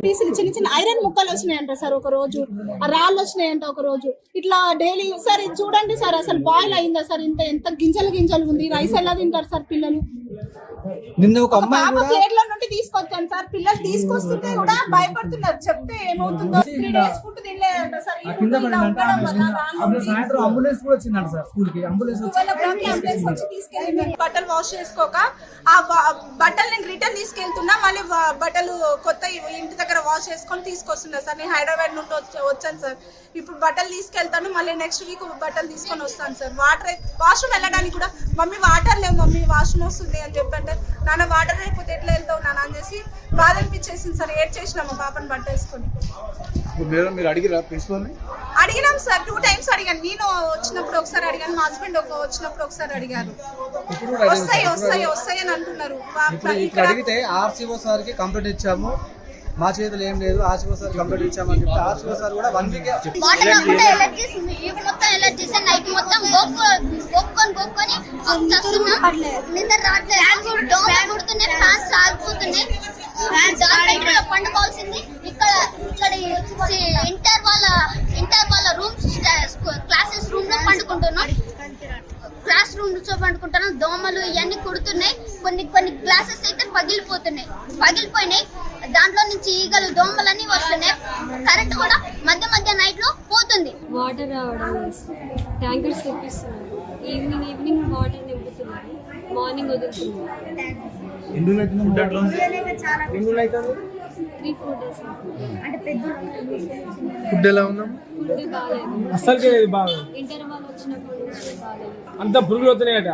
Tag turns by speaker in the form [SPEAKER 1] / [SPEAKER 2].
[SPEAKER 1] పీసులు చిన్న చిన్న ఐరన్ ముక్కలు వచ్చినాయంట సార్ ఒక రోజు, రాళ్ళు వచ్చినాయంట ఒక రోజు. ఇట్లా డైలీ సార్ ఇది చూడండి సార్, అసలు బాయిల్ అయిందా సార్? ఎంత గింజలు ఉంది. రైస్ ఎలా తింటారు సార్ పిల్లలు?
[SPEAKER 2] నిన్న ఒక అమ్మాయి కూడా
[SPEAKER 1] ప్లేట్ల నుండి తీసుకొచ్చాను సార్, పిల్లలు తీసుకొస్తుంటే కూడా భయపడుతున్నారు. చెప్తే ఏమవుతుందో 3 days ఫుడ్ తినలేదంట సార్.
[SPEAKER 2] సాయంత్రం అంబులెన్స్ కూడా వచ్చిందంట సార్, స్కూల్ కి అంబులెన్స్
[SPEAKER 1] వచ్చి తీసుకెళ్ళి బట్టలు వాష్ చేసుకోక ఆ బట్టలు నేను రిటర్న్ తీసుకెళ్తున్నా, మళ్ళీ బట్టలు కొత్త ఇంటి దగ్గర వాష్ చేసుకొని తీసుకొస్తున్నా సార్. నేను హైదరాబాద్ నుండి వచ్చాను సార్. ఇప్పుడు బట్టలు తీసుకెళ్తాను, మళ్ళీ నెక్స్ట్ వీక్ బట్టలు తీసుకొని వస్తాను సార్. వాష్రూమ్ వెళ్ళడానికి కూడా మమ్మీ వాటర్ లేవు మమ్మీ, వాష్రూమ్ వస్తుంది అని చెప్పంటే, నాన్న వాటర్ లేకపోతే ఎట్లా వెళ్తావు నాన్న అని చేసి బాధ అనిపించేసింది సార్. ఏడ్ చేసినా మా పాపని బట్ట వేసుకొని. అడిగినాం సార్, 2 times అడిగాను. నేను వచ్చినప్పుడు ఒకసారి అడిగాను, మా హస్బెండ్ వచ్చినప్పుడు ఒకసారి అడిగారు. వస్తాయి అని అంటున్నారు.
[SPEAKER 2] అడిగితే ఆర్సీఓ సార్ కి కంప్లీట్ ఇచ్చాము, మా చేతులు ఏం లేదు, ఆర్సీఓ సార్ కంప్లీట్ ఇచ్చామని చెప్తే ఆర్సీఓ సార్ కూడా 1 week
[SPEAKER 3] నైట్ మొత్తం గోక్కొని నిద్ర రావట్లేదు, ఫ్యాన్స్ ఆగిపోతున్నాయి. పండుకోవాల్సింది ఇక్కడ ఇంటర్ వాళ్ళ రూమ్స్ క్లాసెస్ రూమ్ లో పండుకుంటున్నాం. క్లాస్ రూమ్ లో పండుకుంటున్నాం. దోమలు ఇవన్నీ కుడుతున్నాయి. కొన్ని గ్లాసెస్ అయితే పగిలిపోయినాయి. దాంట్లో నుంచి ఈగలు దోమలన్నీ వస్తున్నాయి. కరెంట్ కూడా మధ్య నైట్ లో పోతుంది.
[SPEAKER 4] వాటర్ రావడం ట్యాంకర్స్ తెప్పిస్తున్నారు. ఈవినింగ్ వాటర్ నింపుతున్నారు, మార్నింగ్ వదులుతున్నారు. 3-4 days.
[SPEAKER 2] ఫుడ్ ఎలా ఉందా?
[SPEAKER 4] ఫుడ్ బాగాలేదు,
[SPEAKER 5] అసలు బాగా
[SPEAKER 4] ఇంటర్ వాళ్ళు వచ్చినప్పుడు నుంచి బాగాలేదు.
[SPEAKER 5] అంత పురుగులు అవుతున్నాయట.